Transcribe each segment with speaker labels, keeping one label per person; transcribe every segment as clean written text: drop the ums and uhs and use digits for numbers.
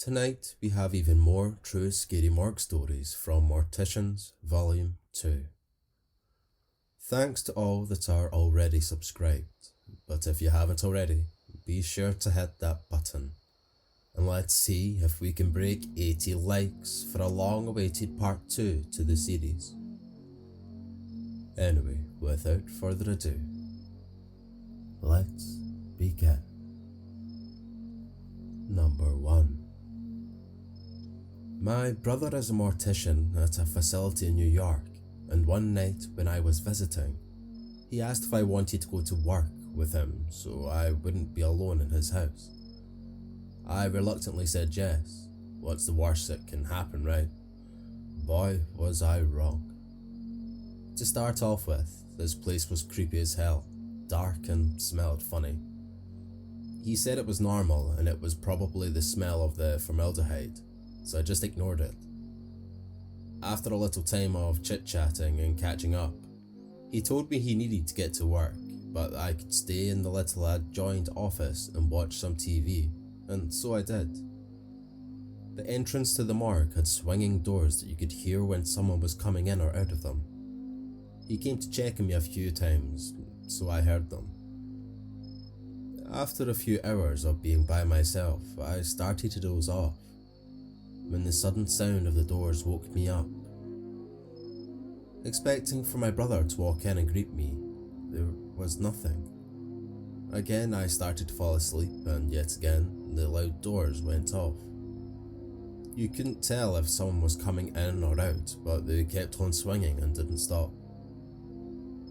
Speaker 1: Tonight we have even more true scary morgue stories from Morticians Volume 2. Thanks to all that are already subscribed, but if you haven't already, be sure to hit that button. And let's see if we can break 80 likes for a long-awaited part 2 to the series. Anyway, without further ado, let's begin. Number 1. My brother is a mortician at a facility in New York, and one night when I was visiting, he asked if I wanted to go to work with him so I wouldn't be alone in his house. I reluctantly said yes. What's the worst that can happen, right? Boy, was I wrong. To start off with, this place was creepy as hell, dark and smelled funny. He said it was normal and it was probably the smell of the formaldehyde, so I just ignored it. After a little time of chit-chatting and catching up, he told me he needed to get to work, but I could stay in the little adjoined office and watch some TV, and so I did. The entrance to the morgue had swinging doors that you could hear when someone was coming in or out of them. He came to check on me a few times, so I heard them. After a few hours of being by myself, I started to doze off, when the sudden sound of the doors woke me up. Expecting for my brother to walk in and greet me, there was nothing. Again I started to fall asleep, and yet again the loud doors went off. You couldn't tell if someone was coming in or out, but they kept on swinging and didn't stop.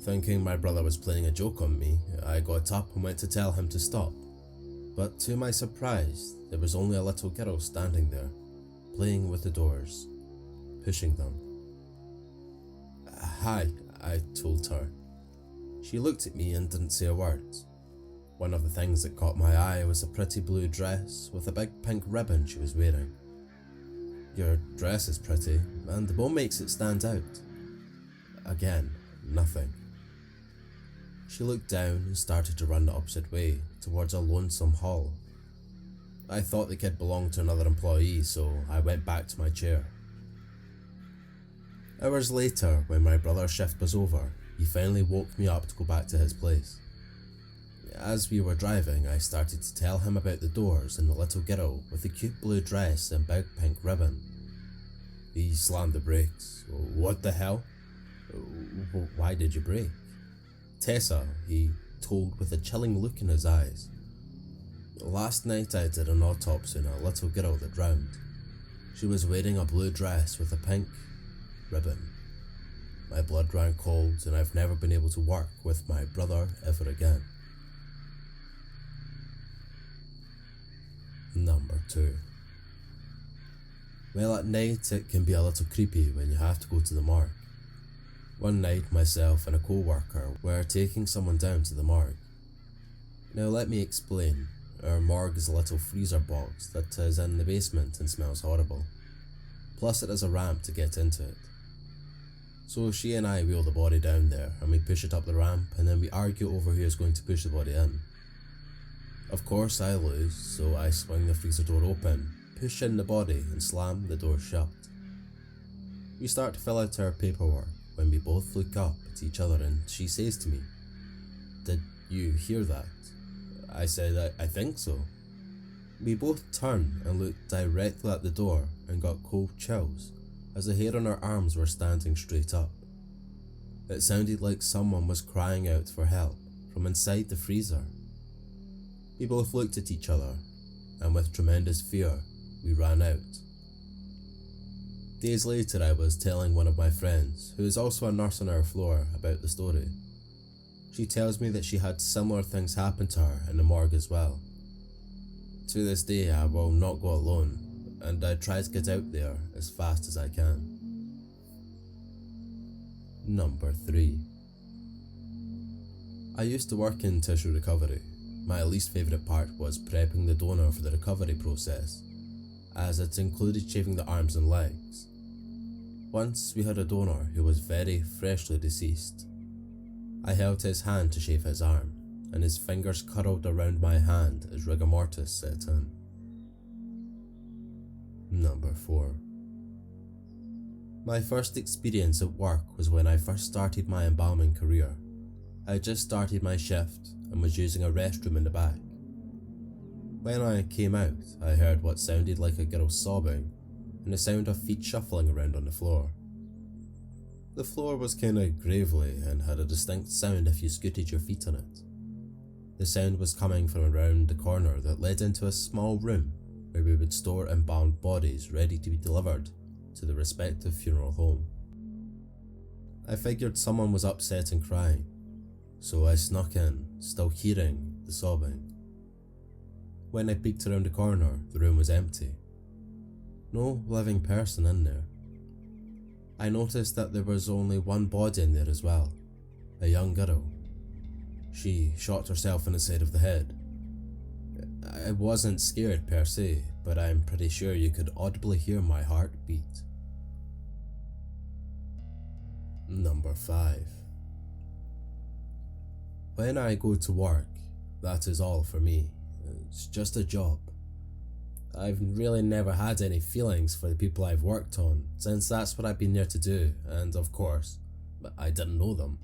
Speaker 1: Thinking my brother was playing a joke on me, I got up and went to tell him to stop. But to my surprise, there was only a little girl standing there, playing with the doors, pushing them. "Hi," I told her. She looked at me and didn't say a word. One of the things that caught my eye was a pretty blue dress with a big pink ribbon she was wearing. "Your dress is pretty, and the bow makes it stand out." Again, nothing. She looked down and started to run the opposite way, towards a lonesome hall. I thought the kid belonged to another employee, so I went back to my chair. Hours later, when my brother's shift was over, he finally woke me up to go back to his place. As we were driving, I started to tell him about the doors and the little girl with the cute blue dress and big pink ribbon. He slammed the brakes. "What the hell? Why did you brake?" "Tessa," he told with a chilling look in his eyes. "Last night I did an autopsy on a little girl that drowned. She was wearing a blue dress with a pink ribbon. My blood ran cold, and I've never been able to work with my brother ever again." Number 2. Well, at night it can be a little creepy when you have to go to the morgue. One night myself and a co-worker were taking someone down to the morgue. Now let me explain. Our morgue is a little freezer box that is in the basement and smells horrible. Plus it has a ramp to get into it. So she and I wheel the body down there and we push it up the ramp, and then we argue over who is going to push the body in. Of course I lose, so I swing the freezer door open, push in the body and slam the door shut. We start to fill out our paperwork when we both look up at each other and she says to me, "Did you hear that?" I said, I think so." We both turned and looked directly at the door and got cold chills as the hair on our arms were standing straight up. It sounded like someone was crying out for help from inside the freezer. We both looked at each other, and with tremendous fear, we ran out. Days later I was telling one of my friends, who is also a nurse on our floor, about the story. She tells me that she had similar things happen to her in the morgue as well. To this day I will not go alone, and I try to get out there as fast as I can. Number 3. I used to work in tissue recovery. My least favourite part was prepping the donor for the recovery process, as it included shaving the arms and legs. Once we had a donor who was very freshly deceased. I held his hand to shave his arm, and his fingers curled around my hand as rigor mortis set in. Number 4. My first experience at work was when I first started my embalming career. I had just started my shift and was using a restroom in the back. When I came out, I heard what sounded like a girl sobbing and the sound of feet shuffling around on the floor. The floor was kinda gravelly and had a distinct sound if you scooted your feet on it. The sound was coming from around the corner that led into a small room where we would store embalmed bodies ready to be delivered to the respective funeral home. I figured someone was upset and crying, so I snuck in, still hearing the sobbing. When I peeked around the corner, the room was empty. No living person in there. I noticed that there was only one body in there as well, a young girl. She shot herself in the side of the head. I wasn't scared per se, but I'm pretty sure you could audibly hear my heart beat. Number 5. When I go to work, that is all for me. It's just a job. I've really never had any feelings for the people I've worked on, since that's what I've been there to do, and of course, I didn't know them.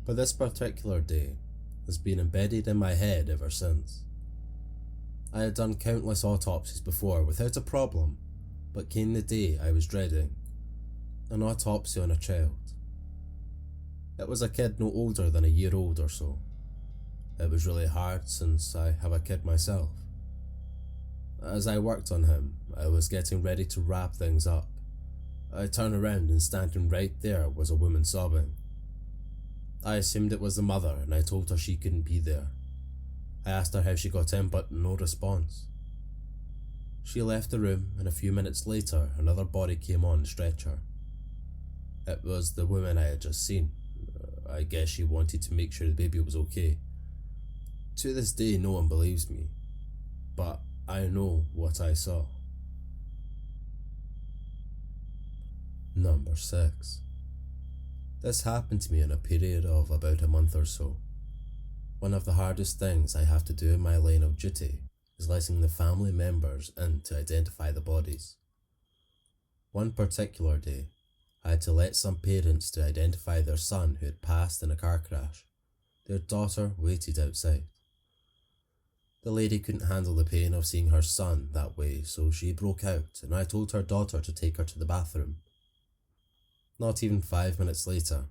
Speaker 1: But this particular day has been embedded in my head ever since. I had done countless autopsies before without a problem, but came the day I was dreading. An autopsy on a child. It was a kid no older than a year old or so. It was really hard since I have a kid myself. As I worked on him, I was getting ready to wrap things up. I turned around and standing right there was a woman sobbing. I assumed it was the mother and I told her she couldn't be there. I asked her how she got in, but no response. She left the room and a few minutes later another body came on the stretcher. It was the woman I had just seen. I guess she wanted to make sure the baby was okay. To this day no one believes me, but I know what I saw. Number 6. This happened to me in a period of about a month or so. One of the hardest things I have to do in my line of duty is letting the family members in to identify the bodies. One particular day, I had to let some parents to identify their son who had passed in a car crash. Their daughter waited outside. The lady couldn't handle the pain of seeing her son that way, so she broke out and I told her daughter to take her to the bathroom. Not even 5 minutes later,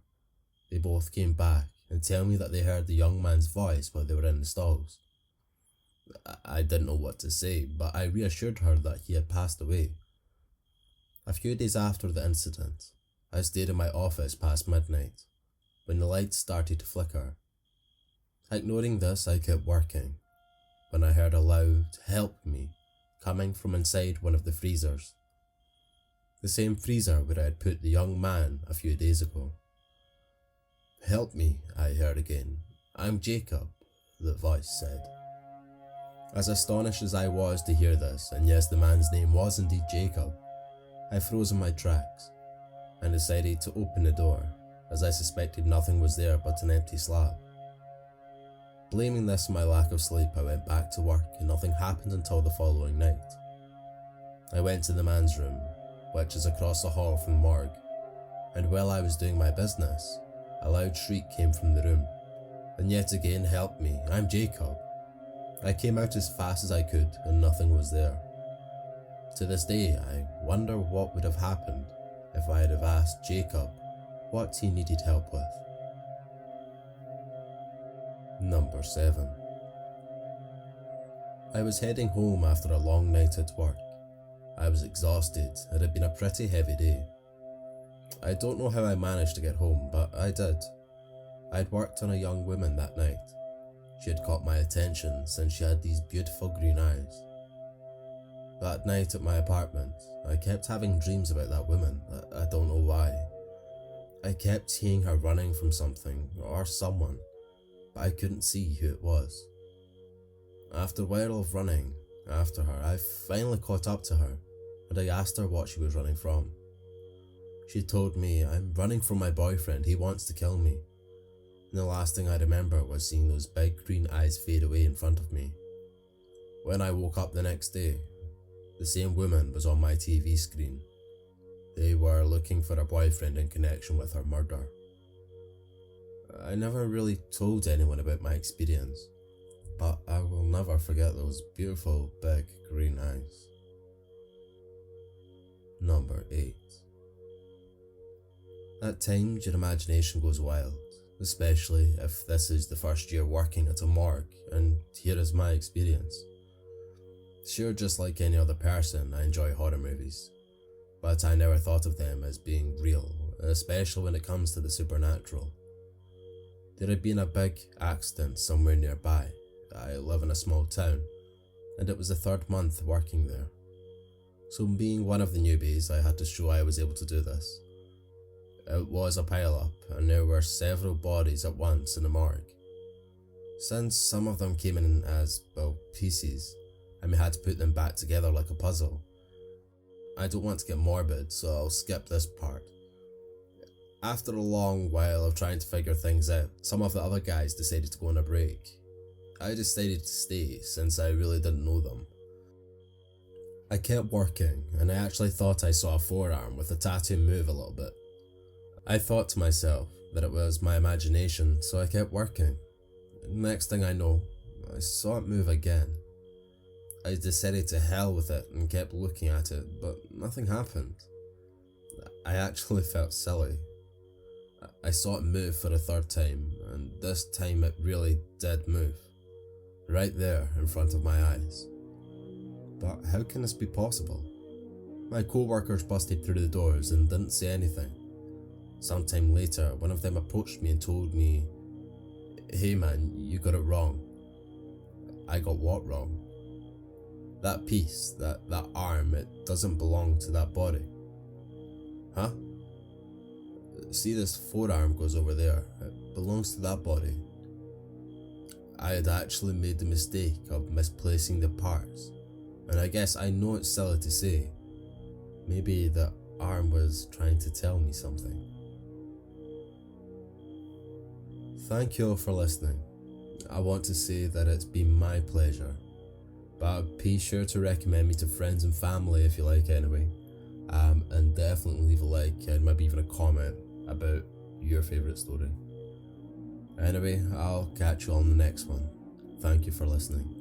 Speaker 1: they both came back and tell me that they heard the young man's voice while they were in the stalls. I didn't know what to say, but I reassured her that he had passed away. A few days after the incident, I stayed in my office past midnight, when the lights started to flicker. Ignoring this, I kept working, when I heard a loud "help me" coming from inside one of the freezers. The same freezer where I had put the young man a few days ago. "Help me," I heard again. "I'm Jacob," the voice said. As astonished as I was to hear this, and yes, the man's name was indeed Jacob, I froze in my tracks and decided to open the door, as I suspected nothing was there but an empty slab. Blaming this on my lack of sleep, I went back to work and nothing happened until the following night. I went to the man's room, which is across the hall from the morgue, and while I was doing my business, a loud shriek came from the room, and yet again, "Help me, I'm Jacob." I came out as fast as I could and nothing was there. To this day, I wonder what would have happened if I had have asked Jacob what he needed help with. Number 7. I was heading home after a long night at work. I was exhausted. It had been a pretty heavy day. I don't know how I managed to get home, but I did. I'd worked on a young woman that night. She had caught my attention since she had these beautiful green eyes. That night at my apartment, I kept having dreams about that woman. I don't know why. I kept seeing her running from something or someone, but I couldn't see who it was. After a while of running after her, I finally caught up to her and I asked her what she was running from. She told me, "I'm running from my boyfriend, he wants to kill me." And the last thing I remember was seeing those big green eyes fade away in front of me. When I woke up the next day, The same woman was on my TV screen. They were looking for a boyfriend in connection with her murder. I never really told anyone about my experience, but I will never forget those beautiful big green eyes. Number 8. At times your imagination goes wild, especially if this is the first year working at a morgue, and here is my experience. Sure, just like any other person, I enjoy horror movies, but I never thought of them as being real, especially when it comes to the supernatural. There had been a big accident somewhere nearby. I live in a small town, and it was the 3rd month working there. So being one of the newbies, I had to show I was able to do this. It was a pile-up, and there were several bodies at once in the morgue. Since some of them came in as, pieces, and we had to put them back together like a puzzle. I don't want to get morbid, so I'll skip this part. After a long while of trying to figure things out, some of the other guys decided to go on a break. I decided to stay since I really didn't know them. I kept working, and I actually thought I saw a forearm with the tattoo move a little bit. I thought to myself that it was my imagination, so I kept working. Next thing I know, I saw it move again. I decided to hell with it and kept looking at it, but nothing happened. I actually felt silly. I saw it move for a 3rd time, and this time it really did move. Right there in front of my eyes. But how can this be possible? My co-workers busted through the doors and didn't say anything. Sometime later, one of them approached me and told me, "Hey man, you got it wrong." I got what wrong? That piece, that arm, it doesn't belong to that body. Huh? See, this forearm goes over there. It belongs to that body. I had actually made the mistake of misplacing the parts, and I guess I know it's silly to say. Maybe the arm was trying to tell me something. Thank you all for listening. I want to say that it's been my pleasure, but be sure to recommend me to friends and family if you like anyway, and definitely leave a like and maybe even a comment about your favourite story. Anyway, I'll catch you on the next one. Thank you for listening.